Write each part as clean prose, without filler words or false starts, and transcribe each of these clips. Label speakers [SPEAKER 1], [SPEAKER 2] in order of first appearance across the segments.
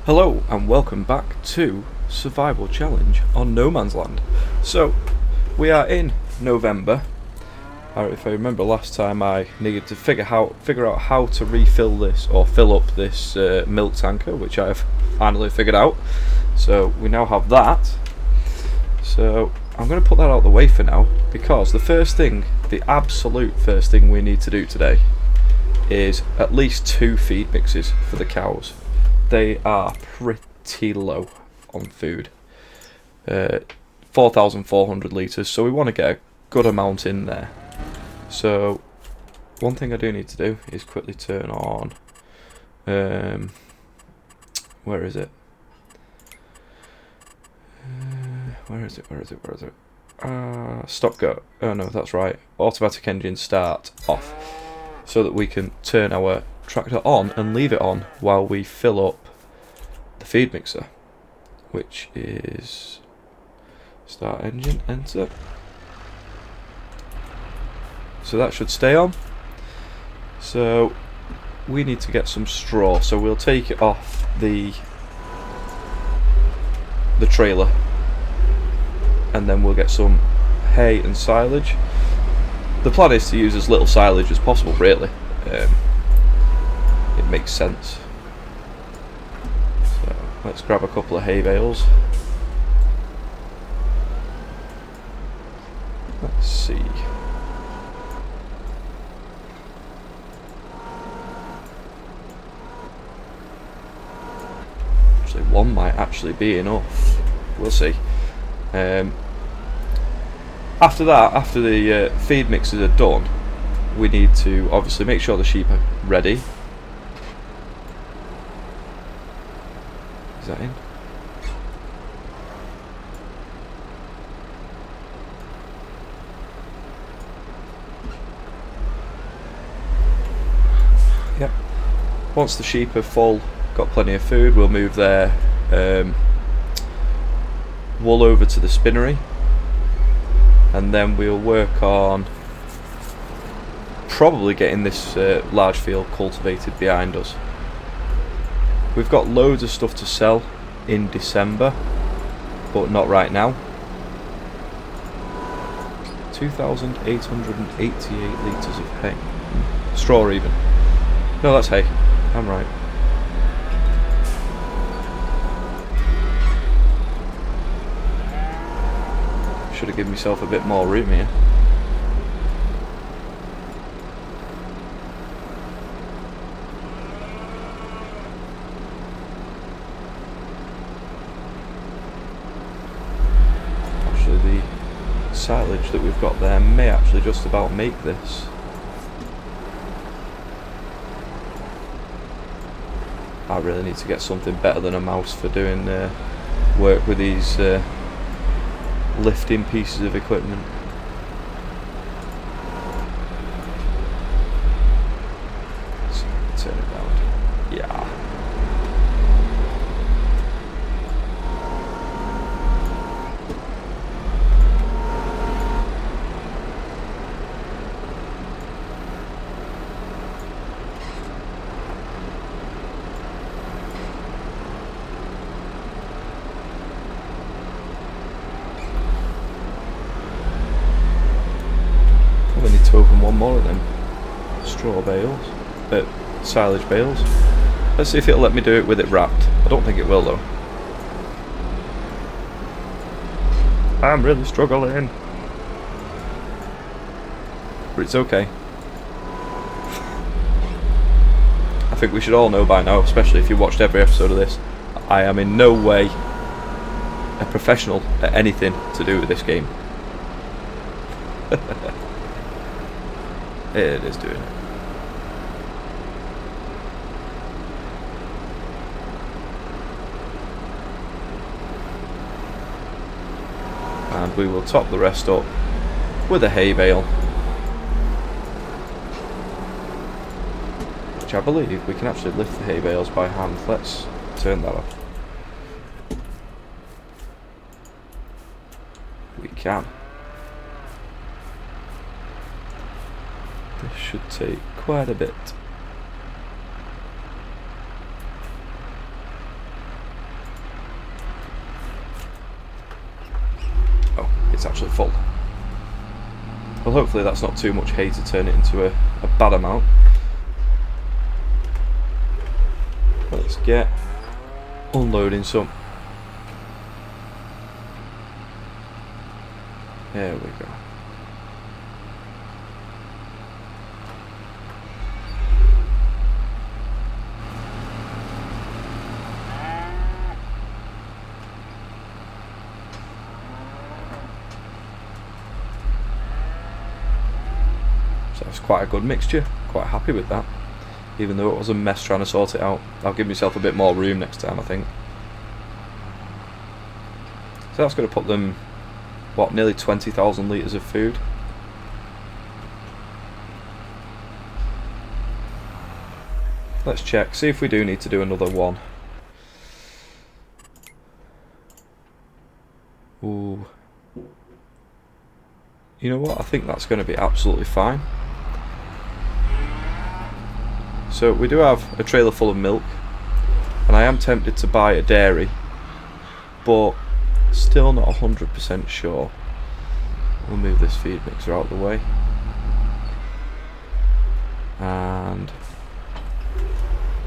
[SPEAKER 1] Hello and welcome back to Survival Challenge on No Man's Land. So, we are in November. If I remember last time I needed to figure out how to refill this or fill up this milk tanker, which I have finally figured out. So we now have that. So I'm going to put that out of the way for now, because the absolute first thing we need to do today is at least 2 feed mixes for the cows. They are pretty low on food, 4,400 litres, so we want to get a good amount in there. So one thing I do need to do is quickly turn on, where is it? Stop go. Oh no, that's right. Automatic engine start off, so that we can turn our tractor on and leave it on while we fill up the feed mixer, which is start engine, enter. So that should stay on. So we need to get some straw, so we'll take it off the trailer, and then we'll get some hay and silage. The plan is to use as little silage as possible, really. It makes sense. So let's grab a couple of hay bales. Let's see. Actually, one might actually be enough. We'll see. After the feed mixes are done, we need to obviously make sure the sheep are ready. Is that in? Yep. Once the sheep are full, got plenty of food, we'll move their wool over to the spinnery, and then we'll work on probably getting this large field cultivated behind us. We've got loads of stuff to sell in December, but not right now. 2,888 litres of hay. Straw even. No, that's hay. I'm right. Should have given myself a bit more room here. Actually, the silage that we've got there may actually just about make this. I really need to get something better than a mouse for doing work with these lifting pieces of equipment. So, turn it round. Yeah. We need to open one more of them straw bales, silage bales. Let's see if it'll let me do it with it wrapped. I don't think it will though. I'm really struggling, but it's okay. I think we should all know by now, especially if you watched every episode of this, I am in no way a professional at anything to do with this game. It is doing it. And we will top the rest up with a hay bale, which I believe we can actually lift the hay bales by hand. Let's turn that off. We can. This should take quite a bit. full. Well, hopefully that's not too much hay to turn it into a bad amount. Let's get unloading some. There we go. So that's quite a good mixture. Quite happy with that. Even though it was a mess trying to sort it out. I'll give myself a bit more room next time, I think. So that's going to put them, what, nearly 20,000 litres of food. Let's check, see if we do need to do another one. Ooh. You know what, I think that's going to be absolutely fine. So we do have a trailer full of milk, and I am tempted to buy a dairy, but still not 100% sure. We'll move this feed mixer out of the way. And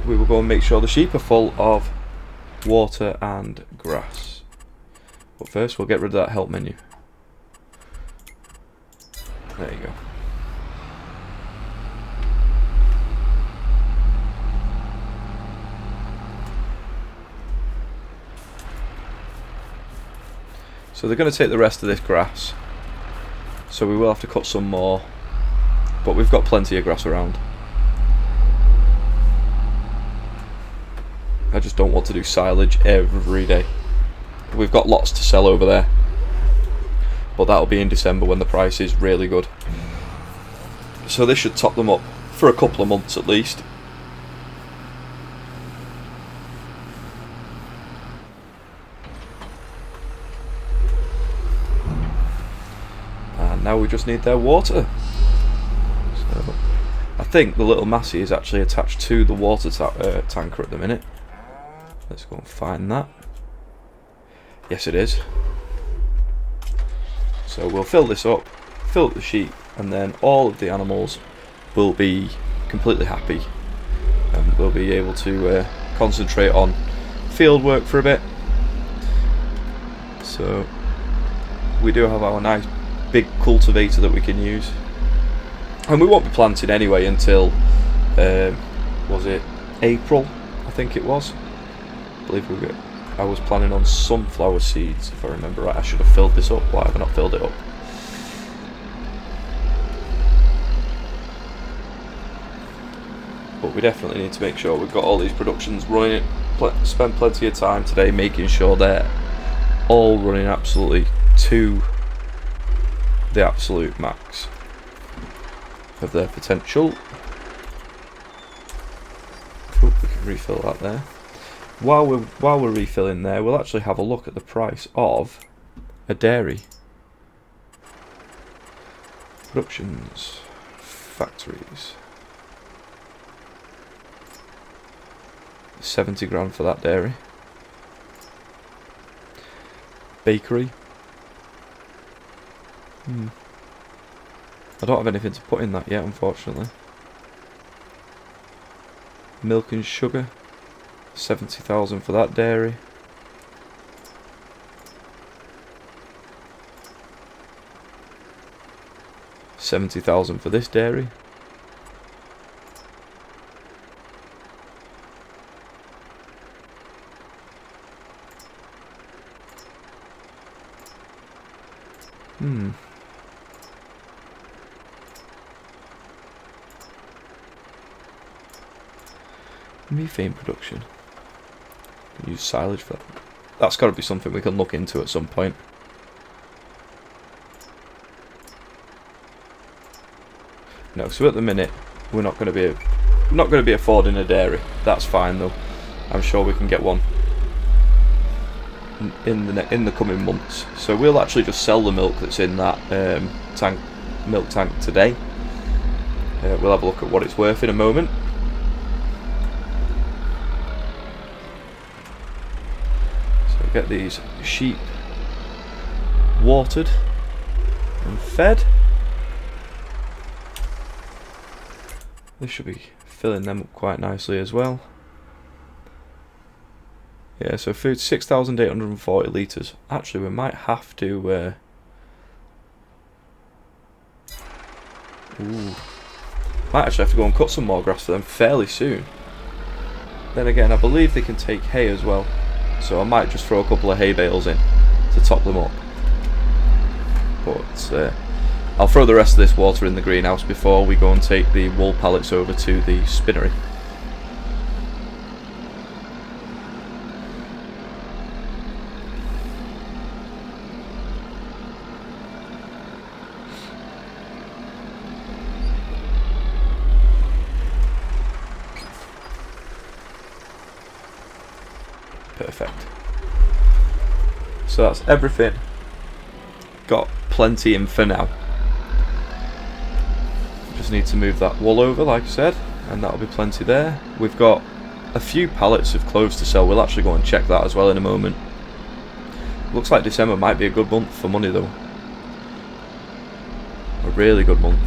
[SPEAKER 1] we will go and make sure the sheep are full of water and grass. But first we'll get rid of that help menu. There you go. So they're going to take the rest of this grass, so we will have to cut some more, but we've got plenty of grass around. I just don't want to do silage every day. We've got lots to sell over there, but that'll be in December when the price is really good. So this should top them up for a couple of months at least. Now we just need their water. So I think the little Massey is actually attached to the water tanker at the minute. Let's go and find that. Yes, it is. So we'll fill this up, fill up the sheep, and then all of the animals will be completely happy, and we'll be able to concentrate on field work for a bit. So we do have our nice big cultivator that we can use, and we won't be planting anyway until was it April? I think it was. I believe I was planning on sunflower seeds, if I remember right. I should have filled this up. Why have I not filled it up? But we definitely need to make sure we've got all these productions running. Spend plenty of time today making sure they're all running absolutely to the absolute max of their potential. Oh, we can refill that there. While we're refilling there, we'll actually have a look at the price of a dairy. Productions, factories. 70 grand for that dairy. Bakery. I don't have anything to put in that yet, unfortunately. Milk and sugar, 70,000 for that dairy. $70,000 for this dairy. Methane production. Use silage for that. That's got to be something we can look into at some point. No, so at the minute we're not going to be affording a dairy. That's fine though. I'm sure we can get one in the coming months. So we'll actually just sell the milk that's in that milk tank today. We'll have a look at what it's worth in a moment. So get these sheep watered. fed. This should be filling them up quite nicely as well. Yeah, so food 6,840 litres. Actually, we might have to... might actually have to go and cut some more grass for them fairly soon. Then again, I believe they can take hay as well, so I might just throw a couple of hay bales in to top them up. But I'll throw the rest of this water in the greenhouse before we go and take the wool pallets over to the spinnery. Perfect. So that's everything. Got plenty in for now. Just need to move that wool over, like I said, and that'll be plenty there. We've got a few pallets of clothes to sell. We'll actually go and check that as well in a moment. Looks like December might be a good month for money though. A really good month.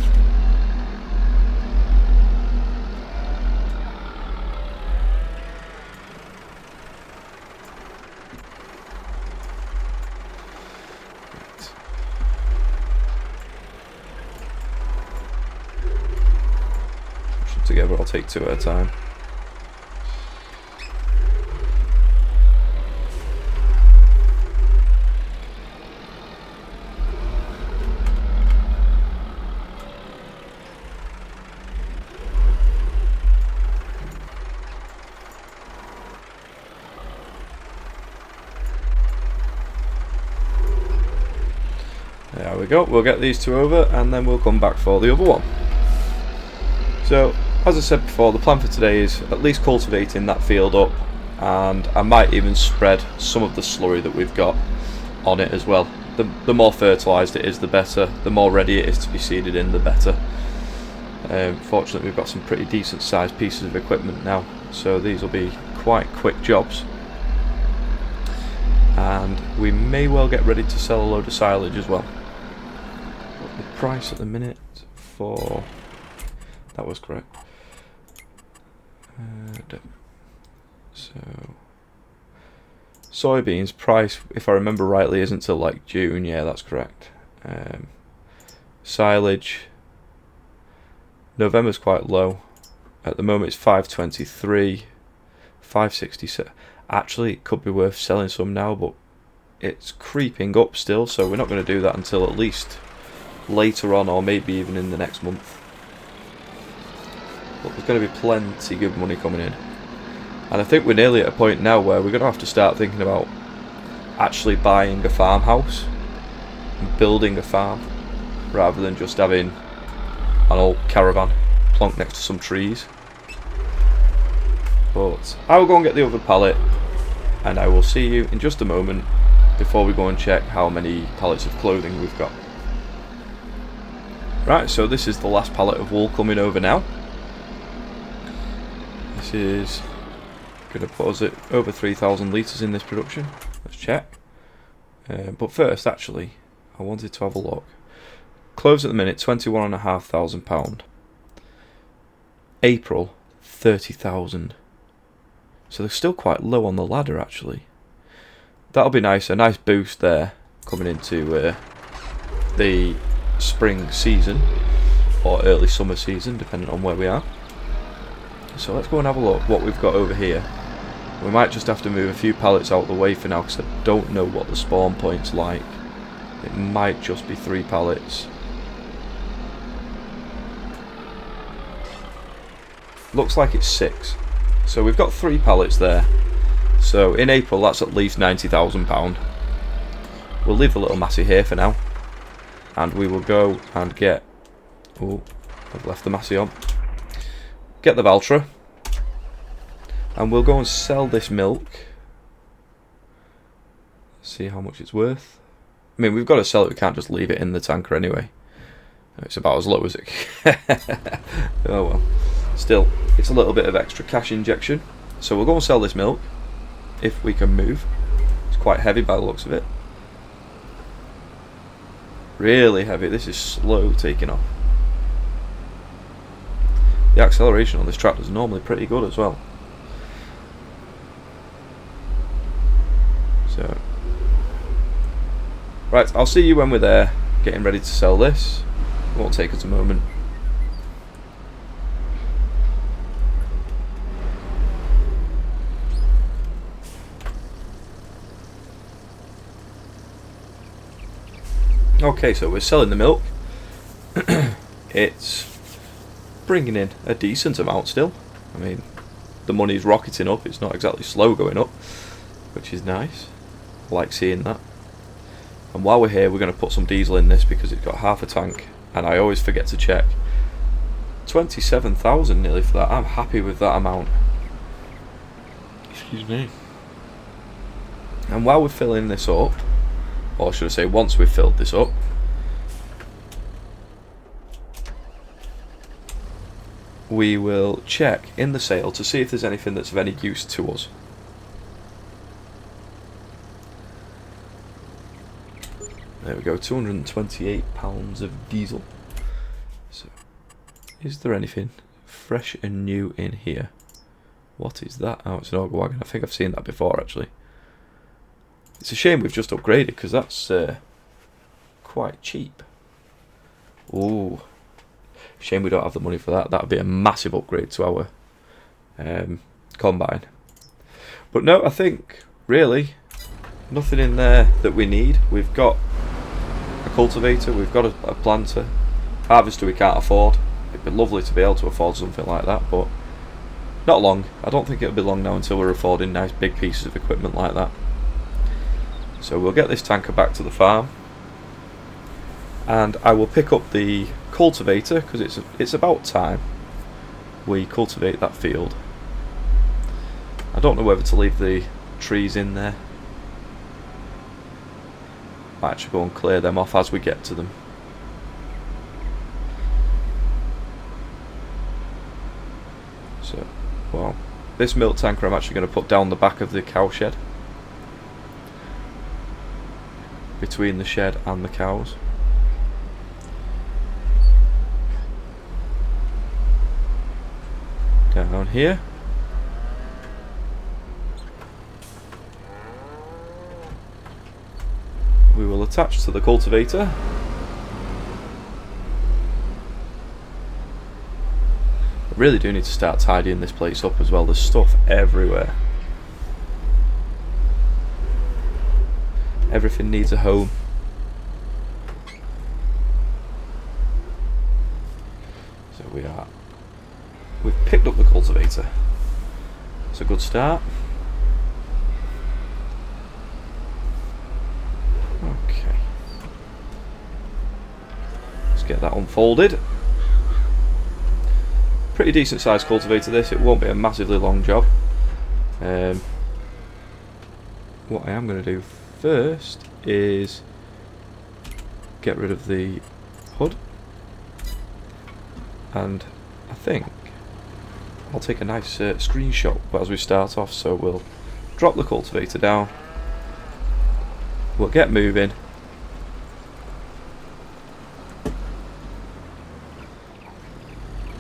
[SPEAKER 1] Together, I'll take two at a time. There we go, we'll get these two over and then we'll come back for the other one. So, as I said before, the plan for today is at least cultivating that field up, and I might even spread some of the slurry that we've got on it as well. The more fertilised it is, the better. The more ready it is to be seeded in, the better. Fortunately, we've got some pretty decent sized pieces of equipment now, so these will be quite quick jobs. And we may well get ready to sell a load of silage as well. But the price at the minute for... that was correct. So soybeans price, if I remember rightly, isn't till like June. Yeah, that's correct. Silage, November's quite low. At the moment it's 523, 567. Actually, it could be worth selling some now, but it's creeping up still, so we're not going to do that until at least later on, or maybe even in the next month. But there's going to be plenty good money coming in. And I think we're nearly at a point now where we're going to have to start thinking about actually buying a farmhouse and building a farm, rather than just having an old caravan plonked next to some trees. But I will go and get the other pallet, and I will see you in just a moment before we go and check how many pallets of clothing we've got. Right, so this is the last pallet of wool coming over now. This is going to put us at over 3,000 litres in this production. Let's check. But first, actually, I wanted to have a look. Cloves at the minute, £21,500. April, 30,000. So they're still quite low on the ladder, actually. That'll be nice, a nice boost there coming into the spring season, or early summer season, depending on where we are. So let's go and have a look what we've got over here. We might just have to move a few pallets out of the way for now, because I don't know what the spawn point's like. It might just be 3 pallets. Looks like it's 6. So we've got 3 pallets there. So in April that's at least £90,000. We'll leave the little Massey here for now, and we will go and get... oh, I've left the Massey on. Get the Valtra, and we'll go and sell this milk. See how much it's worth. I mean, we've got to sell it, we can't just leave it in the tanker anyway. It's about as low as it can. Oh well. Still, it's a little bit of extra cash injection. So we'll go and sell this milk, if we can move. It's quite heavy by the looks of it. Really heavy. This is slow taking off. The acceleration on this tractor is normally pretty good as well. So, right, I'll see you when we're there, getting ready to sell this. It won't take us a moment. Okay, so we're selling the milk. It's bringing in a decent amount still. I mean, the money's rocketing up. It's not exactly slow going up, which is nice. I like seeing that. And while we're here, we're going to put some diesel in this because it's got half a tank, and I always forget to check. 27,000 nearly for that. I'm happy with that amount. Excuse me. And while we're filling this up, or should I say once we've filled this up, we will check in the sale to see if there's anything that's of any use to us. There we go, £228 of diesel. So, is there anything fresh and new in here? What is that? Oh, it's an auger wagon. I think I've seen that before actually. It's a shame we've just upgraded because that's quite cheap. Ooh. Shame we don't have the money for that. That would be a massive upgrade to our combine. But no, I think really nothing in there that we need. We've got a cultivator, we've got a planter. Harvester we can't afford. It'd be lovely to be able to afford something like that, but not long. I don't think it'll be long now until we're affording nice big pieces of equipment like that. So we'll get this tanker back to the farm, and I will pick up the cultivator because it's about time we cultivate that field. I don't know whether to leave the trees in there. Might actually go and clear them off as we get to them. So, well, this milk tanker I'm actually going to put down the back of the cow shed, between the shed and the cows. Down here. We will attach to the cultivator. I really do need to start tidying this place up as well. There's stuff everywhere. Everything needs a home. So we've picked up the cultivator. It's a good start. Okay. Let's get that unfolded. Pretty decent sized cultivator this. It won't be a massively long job. What I am going to do first is get rid of the hood, and I think I'll take a nice screenshot as we start off. So we'll drop the cultivator down, we'll get moving,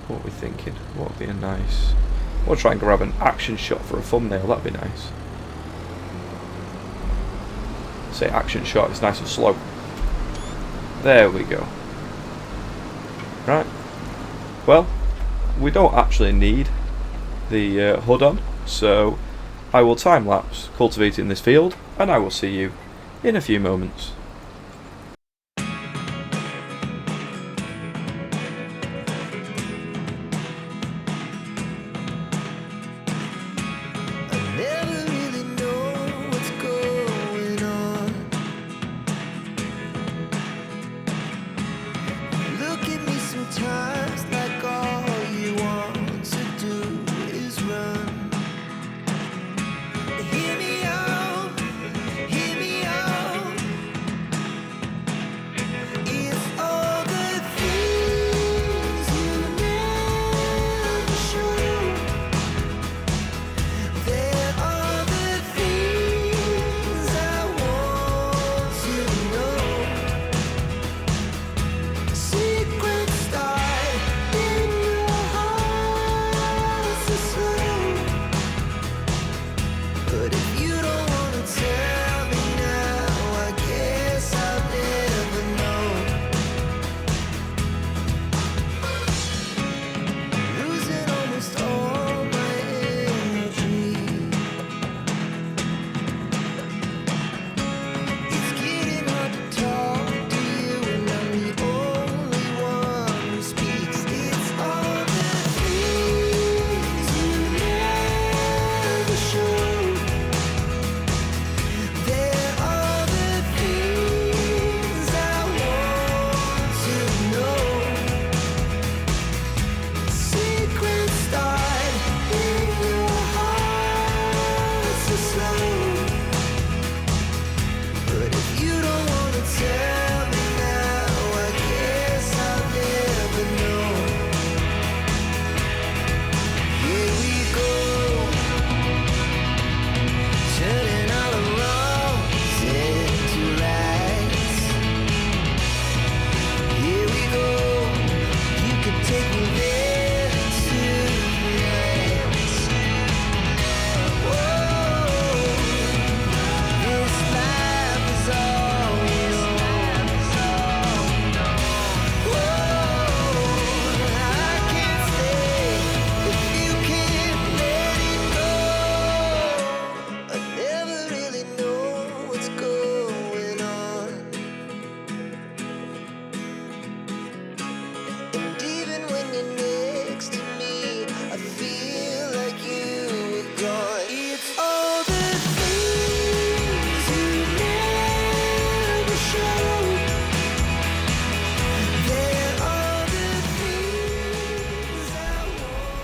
[SPEAKER 1] what are we thinking? What would be a nice, we'll try and grab an action shot for a thumbnail, that'd be nice. Say action shot, it's nice and slow. There we go. Right, well, we don't actually need the hood on, so I will time-lapse cultivating this field, and I will see you in a few moments.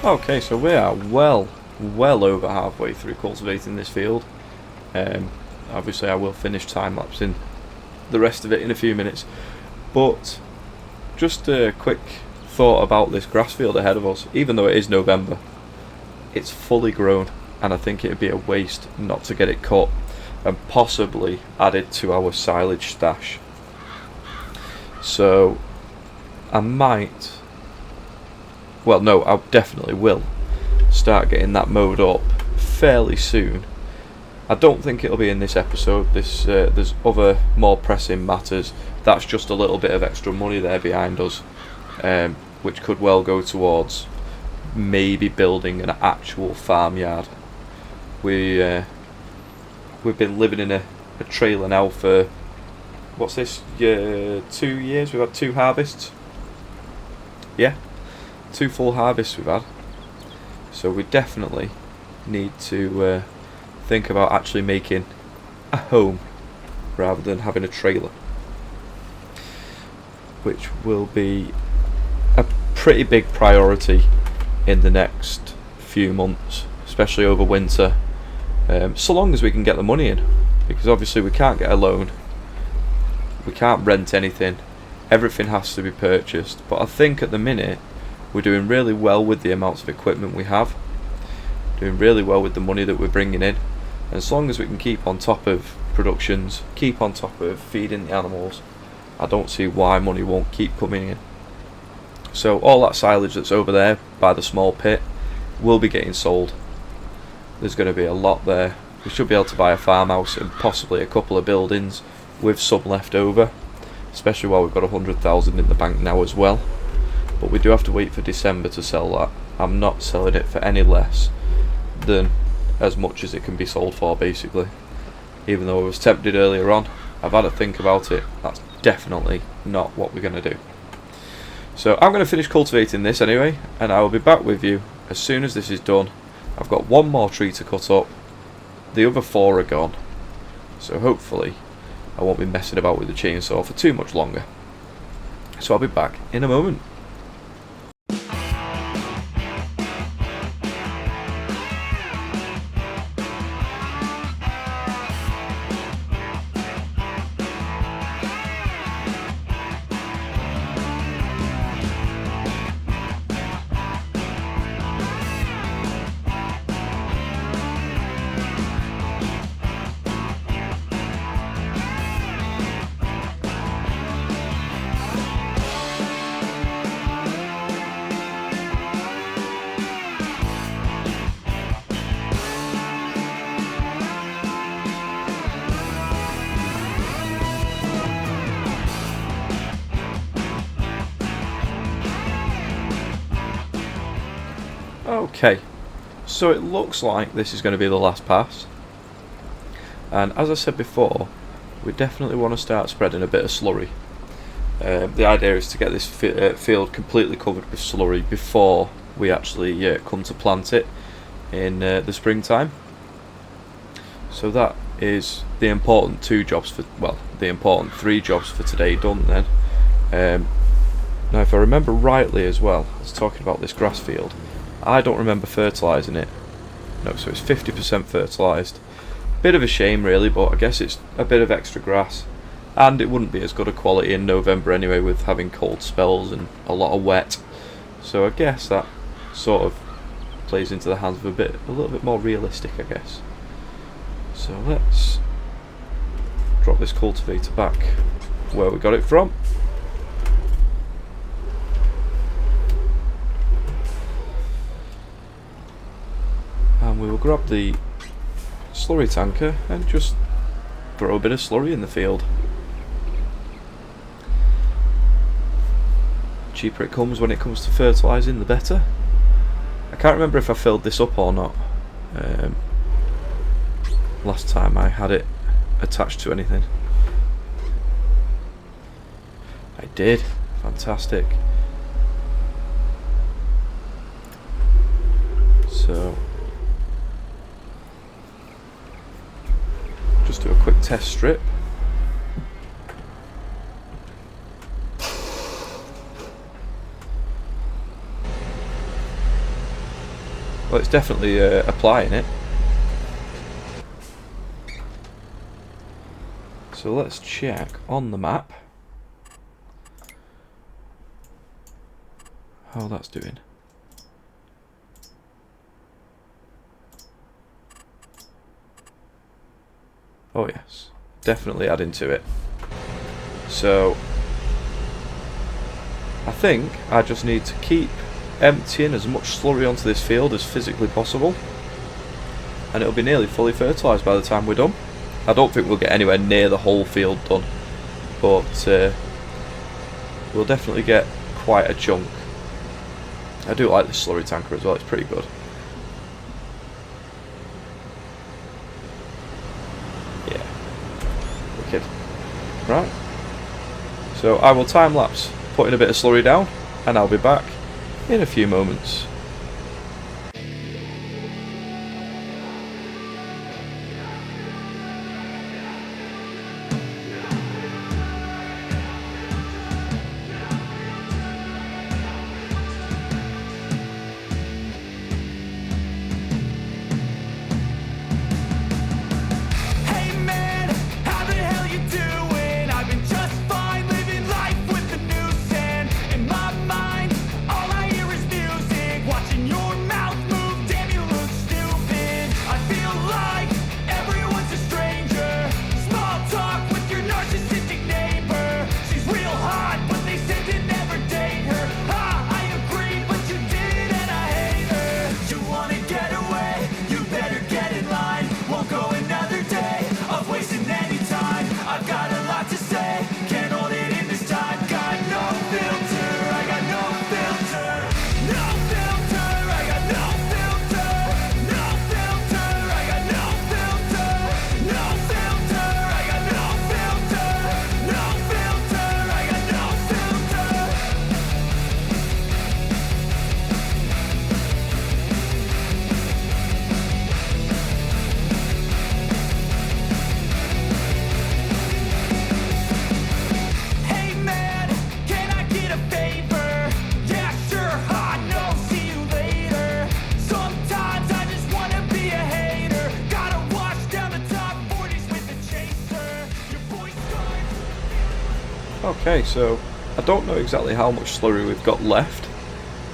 [SPEAKER 1] Okay, so we are well over halfway through cultivating this field. Obviously I will finish time-lapsing the rest of it in a few minutes, but just a quick thought about this grass field ahead of us. Even though it is November, it's fully grown, and I think it would be a waste not to get it cut and possibly added to our silage stash. So I might, well no, I definitely will start getting that mowed up fairly soon. I don't think it'll be in this episode. There's other more pressing matters. That's just a little bit of extra money there behind us, which could well go towards maybe building an actual farmyard. We've been living in a trailer now for, what's this, 2 years. We've had 2 harvests. Yeah, 2 full harvests we've had. So we definitely need to think about actually making a home rather than having a trailer, which will be a pretty big priority in the next few months, especially over winter, so long as we can get the money in, because obviously we can't get a loan, we can't rent anything, everything has to be purchased. But I think at the minute we're doing really well with the amounts of equipment we have, doing really well with the money that we're bringing in, and as long as we can keep on top of productions, keep on top of feeding the animals, I don't see why money won't keep coming in. So all that silage that's over there by the small pit will be getting sold. There's going to be a lot there. We should be able to buy a farmhouse and possibly a couple of buildings with some left over, especially while we've got 100,000 in the bank now as well. But we do have to wait for December to sell that. I'm not selling it for any less than as much as it can be sold for, basically. Even though I was tempted earlier on, I've had to think about it. That's definitely not what we're going to do. So I'm going to finish cultivating this anyway, and I will be back with you as soon as this is done. I've got 1 more tree to cut up. The other 4 are gone, so hopefully I won't be messing about with the chainsaw for too much longer. So I'll be back in a moment. Okay, so it looks like this is going to be the last pass, and as I said before, we definitely want to start spreading a bit of slurry. The idea is to get this field completely covered with slurry before we actually come to plant it in the springtime. So that is the important 3 jobs for today done then. Now if I remember rightly as well, I was talking about this grass field, I don't remember fertilising it. No, so it's 50% fertilised. Bit of a shame really, but I guess it's a bit of extra grass, and it wouldn't be as good a quality in November anyway, with having cold spells and a lot of wet. So I guess that sort of plays into the hands of a little bit more realistic, I guess. So let's drop this cultivator back where we got it from. And we will grab the slurry tanker and just throw a bit of slurry in the field. Cheaper it comes when it comes to fertilising, the better. I can't remember if I filled this up or not last time I had it attached to anything. I did. Fantastic. So just do a quick test strip. Well, it's definitely applying it. So let's check on the map how that's doing. Oh yes, definitely adding to it. So I think I just need to keep emptying as much slurry onto this field as physically possible, and it'll be nearly fully fertilised by the time we're done. I don't think we'll get anywhere near the whole field done, but we'll definitely get quite a chunk. I do like this slurry tanker as well, it's pretty good. Yeah, wicked. Right, so I will time lapse putting a bit of slurry down, and I'll be back in a few moments. Okay, so I don't know exactly how much slurry we've got left,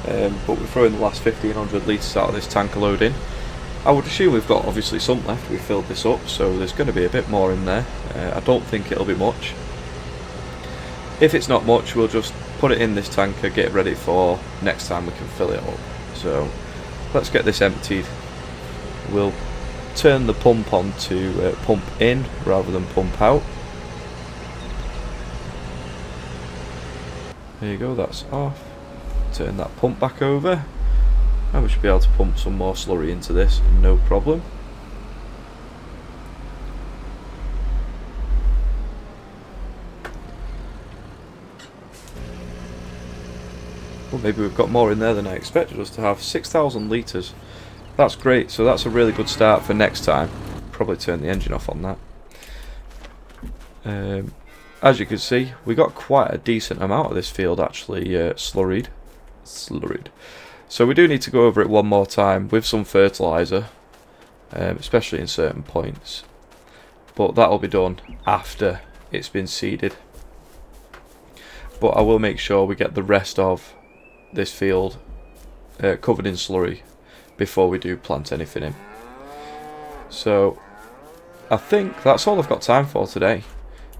[SPEAKER 1] but we're throwing the last 1500 litres out of this tanker load in. I would assume we've got obviously some left. We filled this up, so there's going to be a bit more in there. I don't think it'll be much. If it's not much, we'll just put it in this tanker, get it ready for next time we can fill it up. So let's get this emptied. We'll turn the pump on to pump in rather than pump out. There you go, that's off. Turn that pump back over, and we should be able to pump some more slurry into this, no problem. Well, maybe we've got more in there than I expected us to have. 6,000 litres. That's great, so that's a really good start for next time. Probably turn the engine off on that. As you can see, we got quite a decent amount of this field actually slurried. So we do need to go over it one more time with some fertiliser, especially in certain points. But that'll be done after it's been seeded. But I will make sure we get the rest of this field covered in slurry before we do plant anything in. So I think that's all I've got time for today.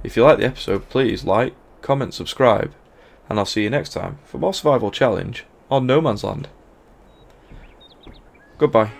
[SPEAKER 1] If you like the episode, please like, comment, subscribe, and I'll see you next time for more survival challenge on No Man's Land. Goodbye.